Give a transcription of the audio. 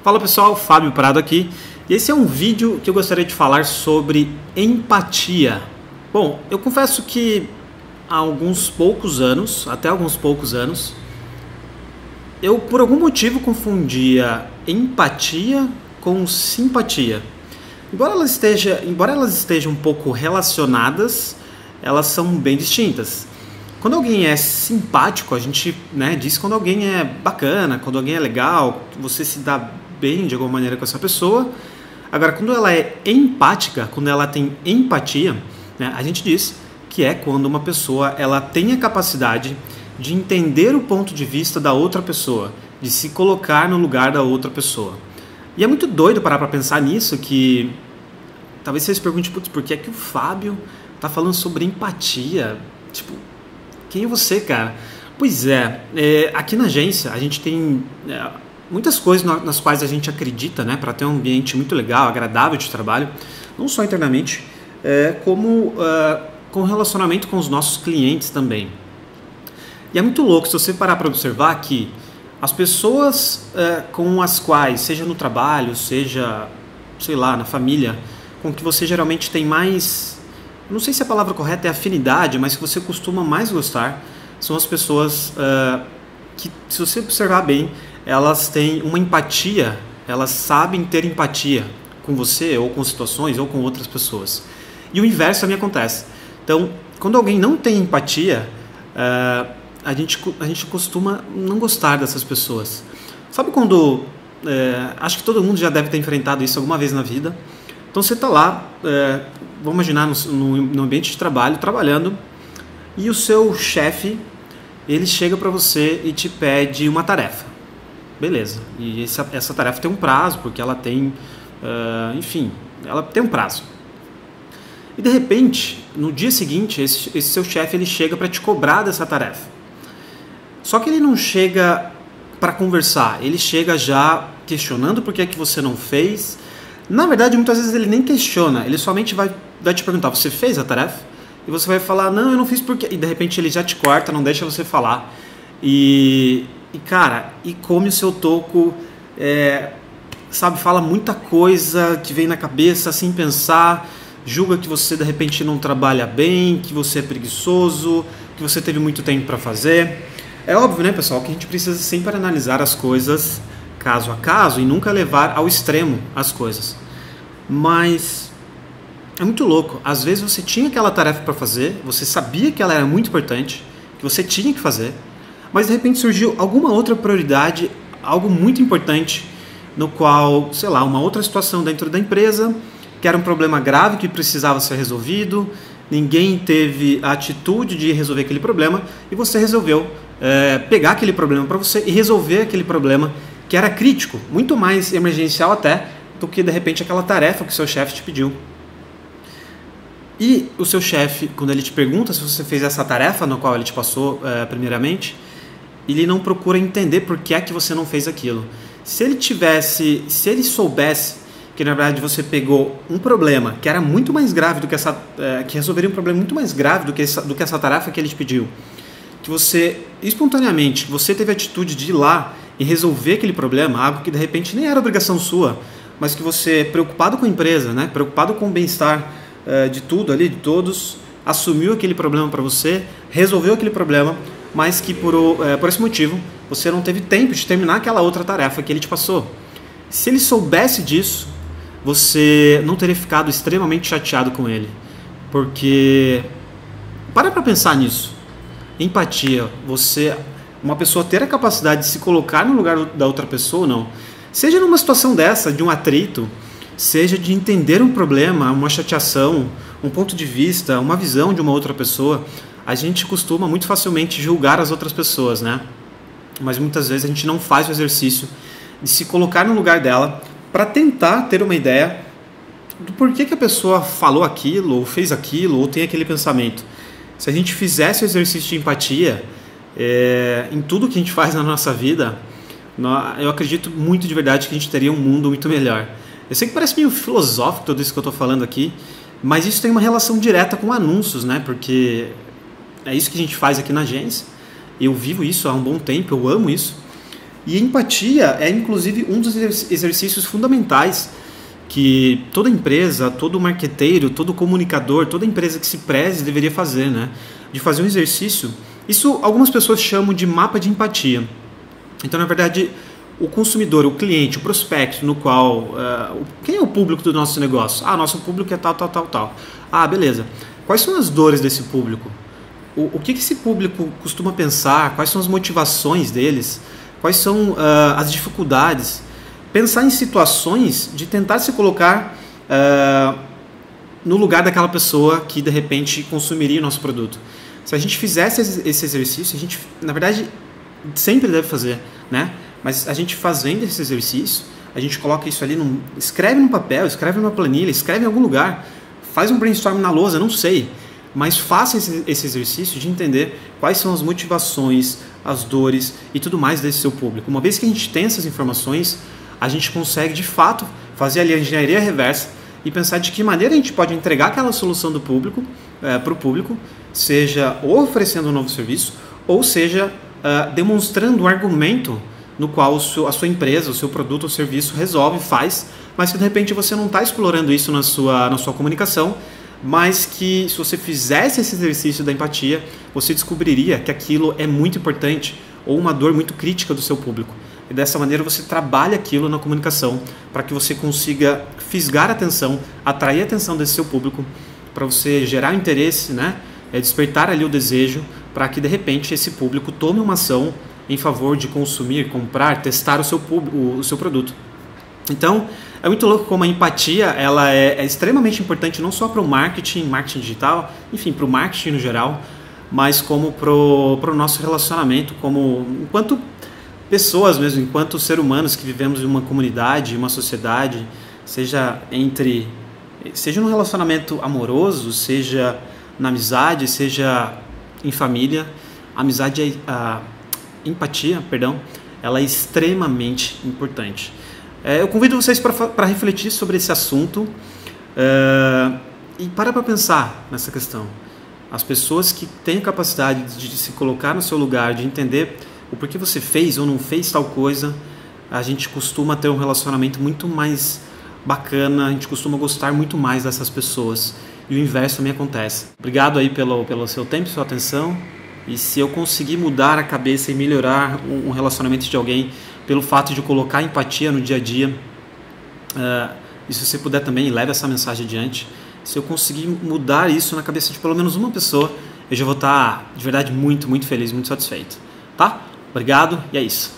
Fala pessoal, Fábio Prado aqui, e esse é um vídeo que eu gostaria de falar sobre empatia. Bom, eu confesso que há até alguns poucos anos, eu por algum motivo confundia empatia com simpatia. Embora elas estejam um pouco relacionadas, elas são bem distintas. Quando alguém é simpático, a gente diz quando alguém é bacana, quando alguém é legal, você se dá bem de alguma maneira com essa pessoa. Agora, quando ela é empática, quando ela tem empatia, a gente diz que é quando uma pessoa ela tem a capacidade de entender o ponto de vista da outra pessoa, de se colocar no lugar da outra pessoa. E é muito doido parar para pensar nisso, que talvez você se pergunte, putz, por que é que o Fábio tá falando sobre empatia? Tipo, quem é você, cara? Pois é, aqui na agência a gente tem muitas coisas nas quais a gente acredita, para ter um ambiente muito legal, agradável de trabalho, não só internamente, como com relacionamento com os nossos clientes também. E é muito louco se você parar para observar que as pessoas com as quais, seja no trabalho, seja, sei lá, na família, com que você geralmente tem mais, não sei se a palavra correta é afinidade, mas que você costuma mais gostar, são as pessoas que, se você observar bem, elas têm uma empatia, elas sabem ter empatia com você, ou com situações, ou com outras pessoas. E o inverso também acontece. Então, quando alguém não tem empatia, a gente costuma não gostar dessas pessoas. Sabe quando... acho que todo mundo já deve ter enfrentado isso alguma vez na vida. Então você está lá, vamos imaginar no ambiente de trabalho, trabalhando, e o seu chefe, ele chega para você e te pede uma tarefa. Beleza, e essa tarefa tem um prazo, porque ela tem, enfim, ela tem um prazo. E de repente, no dia seguinte, esse seu chefe ele chega para te cobrar dessa tarefa. Só que ele não chega para conversar, ele chega já questionando por que é que você não fez. Na verdade, muitas vezes ele nem questiona, ele somente vai te perguntar, você fez a tarefa? E você vai falar, não, eu não fiz porque... E de repente ele já te corta, não deixa você falar. E cara, e come o seu toco, sabe, fala muita coisa que vem na cabeça sem pensar, julga que você de repente não trabalha bem, que você é preguiçoso, que você teve muito tempo para fazer. É óbvio, pessoal, que a gente precisa sempre analisar as coisas caso a caso e nunca levar ao extremo as coisas. Mas é muito louco. Às vezes você tinha aquela tarefa para fazer, você sabia que ela era muito importante, que você tinha que fazer, mas de repente surgiu alguma outra prioridade, algo muito importante, no qual, sei lá, uma outra situação dentro da empresa, que era um problema grave que precisava ser resolvido, ninguém teve a atitude de resolver aquele problema e você resolveu pegar aquele problema para você e resolver aquele problema que era crítico, muito mais emergencial até do que de repente aquela tarefa que o seu chefe te pediu. E o seu chefe, quando ele te pergunta se você fez essa tarefa na qual ele te passou primeiramente, ele não procura entender por que é que você não fez aquilo. Se ele soubesse que na verdade você pegou um problema que era muito mais grave do que que resolveria um problema muito mais grave do que essa tarefa que ele te pediu, que você espontaneamente você teve a atitude de ir lá e resolver aquele problema, algo que de repente nem era obrigação sua, mas que você, preocupado com a empresa, preocupado com o bem-estar de tudo ali, de todos, assumiu aquele problema para você, resolveu aquele problema, mas que por esse motivo você não teve tempo de terminar aquela outra tarefa que ele te passou. Se ele soubesse disso, você não teria ficado extremamente chateado com ele, porque para pensar nisso. Empatia, uma pessoa ter a capacidade de se colocar no lugar da outra pessoa ou não, seja numa situação dessa, de um atrito, seja de entender um problema, uma chateação, um ponto de vista, uma visão de uma outra pessoa, a gente costuma muito facilmente julgar as outras pessoas, mas muitas vezes a gente não faz o exercício de se colocar no lugar dela para tentar ter uma ideia do porquê que a pessoa falou aquilo, ou fez aquilo, ou tem aquele pensamento. Se a gente fizesse o exercício de empatia em tudo que a gente faz na nossa vida, eu acredito muito de verdade que a gente teria um mundo muito melhor. Eu sei que parece meio filosófico tudo isso que eu estou falando aqui, mas isso tem uma relação direta com anúncios, porque é isso que a gente faz aqui na agência. Eu vivo isso há um bom tempo, eu amo isso. E empatia é inclusive um dos exercícios fundamentais que toda empresa, todo marqueteiro, todo comunicador, toda empresa que se preze deveria fazer, né? De fazer um exercício. Isso algumas pessoas chamam de mapa de empatia. Então, na verdade, o consumidor, o cliente, o prospecto, no qual... quem é o público do nosso negócio? Ah, nosso público é tal, tal, tal, tal. Ah, beleza. Quais são as dores desse público? O que esse público costuma pensar? Quais são as motivações deles? Quais são as dificuldades? Pensar em situações de tentar se colocar no lugar daquela pessoa que de repente consumiria o nosso produto. Se a gente fizesse esse exercício, a gente, na verdade, sempre deve fazer, né? Mas a gente fazendo esse exercício, a gente coloca isso ali, escreve no papel, escreve numa planilha, escreve em algum lugar, faz um brainstorm na lousa, não sei, mas faça esse exercício de entender quais são as motivações, as dores e tudo mais desse seu público. Uma vez que a gente tem essas informações, a gente consegue, de fato, fazer ali a engenharia reversa e pensar de que maneira a gente pode entregar aquela solução do público para o público, seja ou oferecendo um novo serviço, ou seja, demonstrando um argumento no qual a sua empresa, o seu produto ou serviço resolve, faz, mas que de repente você não está explorando isso na sua comunicação, mas que se você fizesse esse exercício da empatia, você descobriria que aquilo é muito importante ou uma dor muito crítica do seu público. E dessa maneira você trabalha aquilo na comunicação para que você consiga fisgar a atenção, atrair a atenção desse seu público, para você gerar interesse, né? Despertar ali o desejo para que de repente esse público tome uma ação em favor de consumir, comprar, testar o seu produto. Então, é muito louco como a empatia ela é extremamente importante não só para o marketing digital, enfim, para o marketing no geral, mas como para o nosso relacionamento, como enquanto pessoas mesmo, enquanto seres humanos que vivemos em uma comunidade, uma sociedade, seja no relacionamento amoroso, seja na amizade, seja em família, a empatia, ela é extremamente importante. Eu convido vocês para refletir sobre esse assunto e para pensar nessa questão. As pessoas que têm a capacidade de se colocar no seu lugar, de entender o porquê você fez ou não fez tal coisa, a gente costuma ter um relacionamento muito mais bacana, a gente costuma gostar muito mais dessas pessoas. E o inverso também acontece. Obrigado aí pelo seu tempo, sua atenção. E se eu conseguir mudar a cabeça e melhorar um relacionamento de alguém pelo fato de colocar empatia no dia a dia, e se você puder também, leve essa mensagem adiante. Se eu conseguir mudar isso na cabeça de pelo menos uma pessoa, eu já vou estar de verdade muito, muito feliz, muito satisfeito. Tá? Obrigado e é isso.